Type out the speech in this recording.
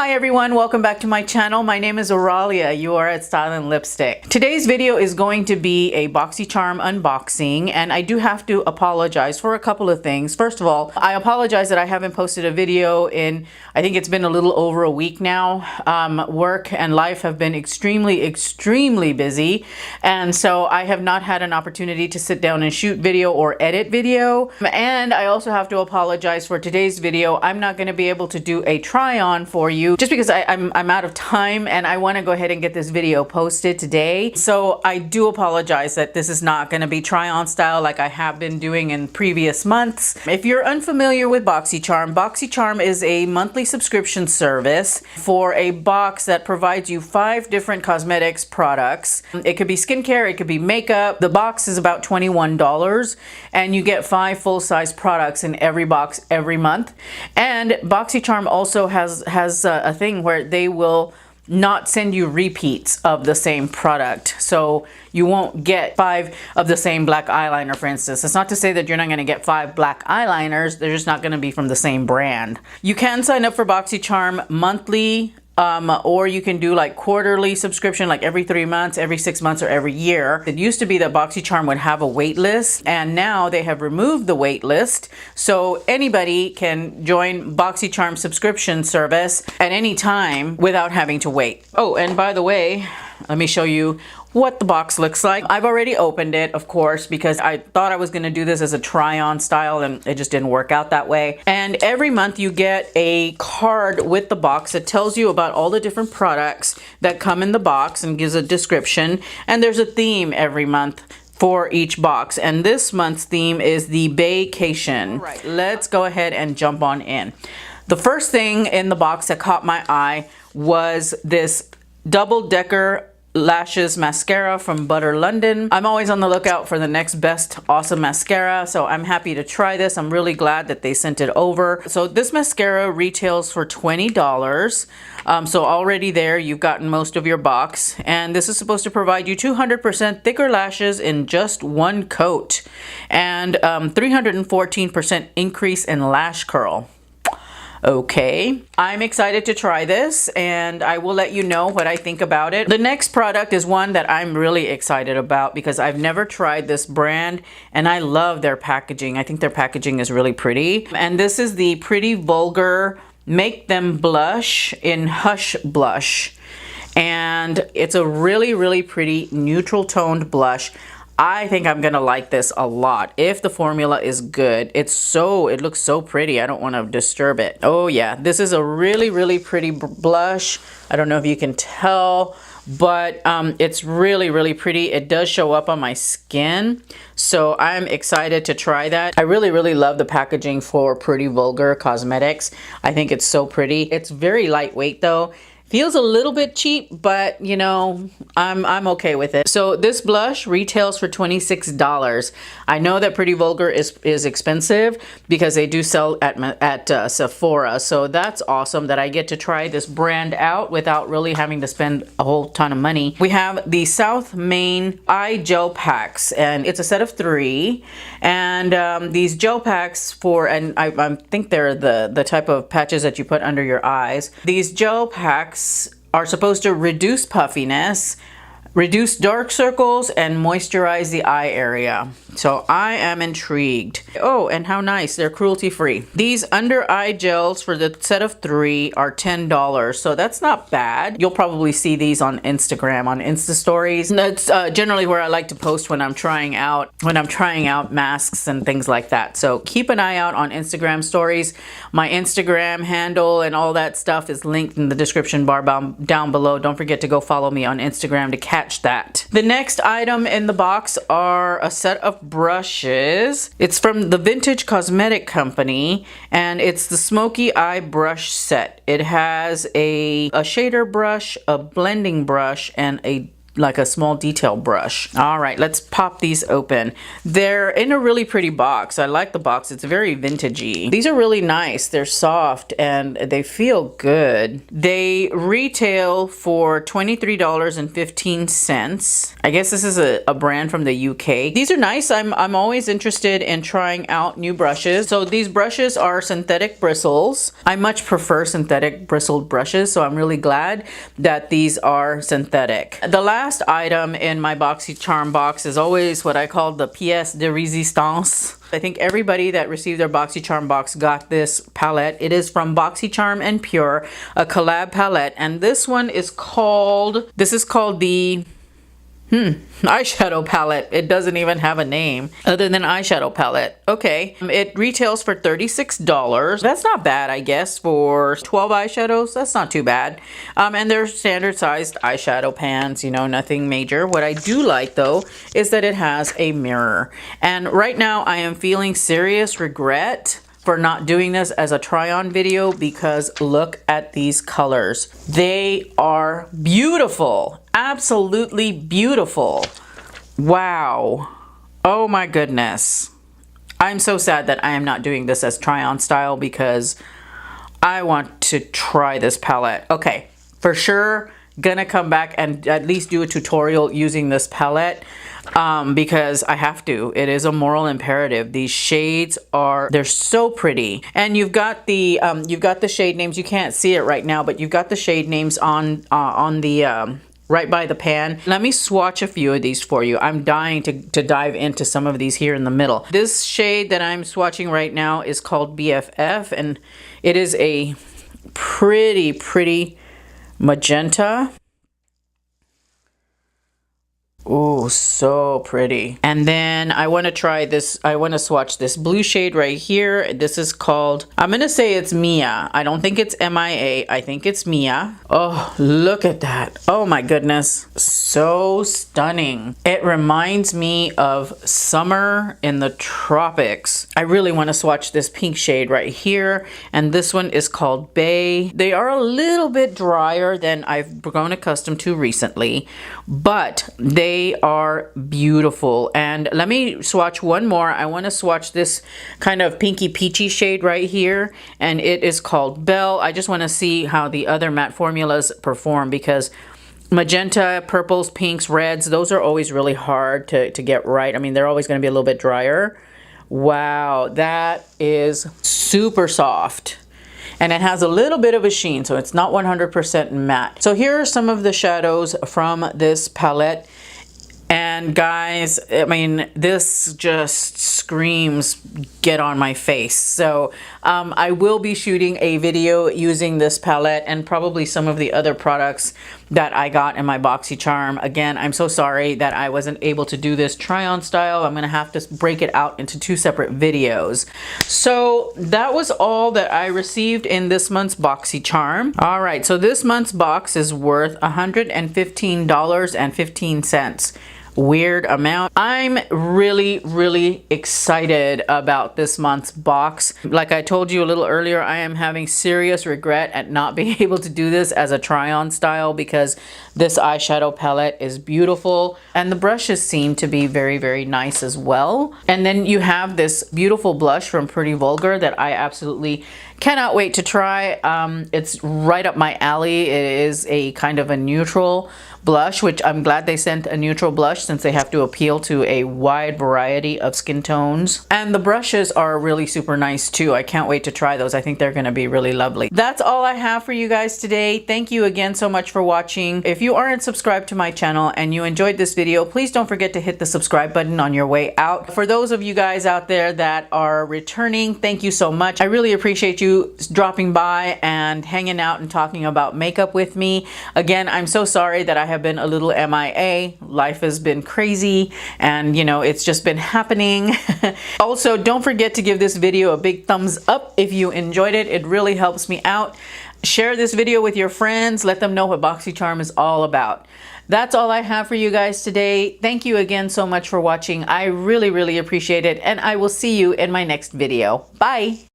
Hi everyone, welcome back to my channel. My name is Oralia. You are at Style and Lipstick. Today's video is going to be a Boxycharm unboxing, and I do have to apologize for a couple of things. First of all, I apologize that I haven't posted a video in, I think it's been a little over a week now. Work and life have been extremely busy, and so I have not had an opportunity to sit down and shoot video or edit video. And I also have to apologize for today's video. I'm not going to be able to do a try-on for you just because I'm out of time and I want to go ahead and get this video posted today. So I do apologize that this is not going to be try-on style like I have been doing in previous months. If you're unfamiliar with Boxycharm, Boxycharm is a monthly subscription service for a box that provides you 5 different cosmetics products. It could be skincare, it could be makeup. The box is about $21 and you get 5 full-size products in every box every month. And Boxycharm also has a thing where they will not send you repeats of the same product. So you won't get 5 of the same black eyeliner, for instance. It's not to say that you're not going to get 5 black eyeliners. They're just not going to be from the same brand. You can sign up for Boxycharm monthly, or you can do like quarterly subscription, like every 3 months, every 6 months, or every year. It used to be that Boxycharm would have a wait list, and now they have removed the wait list. So anybody can join Boxycharm subscription service at any time without having to wait. Oh, and by the way, let me show you what the box looks like. I've already opened it, of course, because I thought I was going to do this as a try-on style and it just didn't work out that way. And every month you get a card with the box that tells you about all the different products that come in the box and gives a description. And there's a theme every month for each box. And this month's theme is the Vacation. All right, let's go ahead and jump on in. The first thing in the box that caught my eye was this double-decker lashes mascara from Butter London. I'm always on the lookout for the next best awesome mascara, so I'm happy to try this. I'm really glad that they sent it over. So this mascara retails for $20. So already there you've gotten most of your box, and this is supposed to provide you 200% thicker lashes in just one coat and 314% increase in lash curl. Okay, I'm excited to try this and I will let you know what I think about it. The next product is one that I'm really excited about because I've never tried this brand and I love their packaging. I think their packaging is really pretty. And this is the Pretty Vulgar Make Them Blush in Hush Blush. And it's a really pretty neutral toned blush. I think I'm gonna like this a lot if the formula is good. It looks so pretty. I don't want to disturb it. Oh yeah, this is a really pretty blush. I don't know if you can tell, but it's really pretty. It does show up on my skin, so I'm excited to try that. I really love the packaging for Pretty Vulgar Cosmetics. I think it's so pretty. It's very lightweight though. Feels a little bit cheap, but you know, I'm okay with it. So this blush retails for $26. I know that Pretty Vulgar is expensive because they do sell at Sephora. So that's awesome that I get to try this brand out without really having to spend a whole ton of money. We have the South Main Eye Gel Packs, and it's a set of 3. And these gel packs and I think they're the type of patches that you put under your eyes. These gel packs are supposed to reduce puffiness, reduce dark circles, and moisturize the eye area. So I am intrigued. Oh, and how nice, they're cruelty-free. These under eye gels for the set of 3 are $10, so that's not bad. You'll probably see these on Instagram, on Insta stories. That's generally where I like to post when I'm trying out masks and things like that. So keep an eye out on Instagram stories. My Instagram handle and all that stuff is linked in the description bar down below. Don't forget to go follow me on Instagram to catch that. The next item in the box are a set of brushes. It's from the Vintage Cosmetic Company and it's the Smoky Eye Brush Set. It has a shader brush, a blending brush, and a like a small detail brush. All right, let's pop these open. They're in a really pretty box. I like the box. It's very vintagey. These are really nice. They're soft and they feel good. They retail for $23.15. I guess this is a brand from the UK. These are nice. I'm always interested in trying out new brushes. So these brushes are synthetic bristles. I much prefer synthetic bristled brushes, so I'm really glad that these are synthetic. The last item in my Boxycharm box is always what I call the pièce de résistance. I think everybody that received their Boxycharm box got this palette. It is from Boxycharm and Pure, a collab palette, and this one is called, the eyeshadow palette. It doesn't even have a name other than eyeshadow palette. Okay, it retails for $36. That's not bad, I guess, for 12 eyeshadows. That's not too bad. And they're standard sized eyeshadow pans, you know, nothing major. What I do like though is that it has a mirror. And right now I am feeling serious regret for not doing this as a try-on video because look at these colors. They are beautiful. Absolutely beautiful. Wow. Oh my goodness. I'm so sad that I am not doing this as try-on style because I want to try this palette. Okay, for sure gonna come back and at least do a tutorial using this palette because I have to. It is a moral imperative. These shades they're so pretty, and you've got the shade names. You can't see it right now, but you've got the shade names on the right by the pan. Let me swatch a few of these for you. I'm dying to dive into some of these here in the middle. This shade that I'm swatching right now is called BFF, and it is a pretty magenta. Oh, so pretty. And then I want to try this. I want to swatch this blue shade right here. This is called, I'm going to say it's Mia. I don't think it's MIA. I think it's Mia. Oh, look at that. Oh my goodness. So stunning. It reminds me of summer in the tropics. I really want to swatch this pink shade right here. And this one is called Bay. They are a little bit drier than I've grown accustomed to recently, but they are beautiful. And let me swatch one more. I want to swatch this kind of pinky peachy shade right here, and it is called Belle. I just want to see how the other matte formulas perform because magenta, purples, pinks, reds, those are always really hard to get right. I mean, they're always going to be a little bit drier. Wow, that is super soft. And it has a little bit of a sheen, so it's not 100% matte. So here are some of the shadows from this palette. And guys, I mean, this just screams get on my face. So I will be shooting a video using this palette and probably some of the other products that I got in my Boxycharm. Again, I'm so sorry that I wasn't able to do this try-on style. I'm gonna have to break it out into 2 separate videos. So that was all that I received in this month's Boxycharm. All right, so this month's box is worth $115.15. Weird amount. I'm really excited about this month's box. Like I told you a little earlier, I am having serious regret at not being able to do this as a try-on style because this eyeshadow palette is beautiful and the brushes seem to be very nice as well. And then you have this beautiful blush from Pretty Vulgar that I absolutely cannot wait to try. It's right up my alley. It is a kind of a neutral blush, which I'm glad they sent a neutral blush since they have to appeal to a wide variety of skin tones. And the brushes are really super nice too. I can't wait to try those. I think they're going to be really lovely. That's all I have for you guys today. Thank you again so much for watching. If you aren't subscribed to my channel and you enjoyed this video, please don't forget to hit the subscribe button on your way out. For those of you guys out there that are returning, thank you so much. I really appreciate you dropping by and hanging out and talking about makeup with me. Again, I'm so sorry that I have been a little MIA. Life has been crazy and you know, it's just been happening. Also, don't forget to give this video a big thumbs up if you enjoyed it. It really helps me out. Share this video with your friends. Let them know what Boxycharm is all about. That's all I have for you guys today. Thank you again so much for watching. I really appreciate it, and I will see you in my next video. Bye!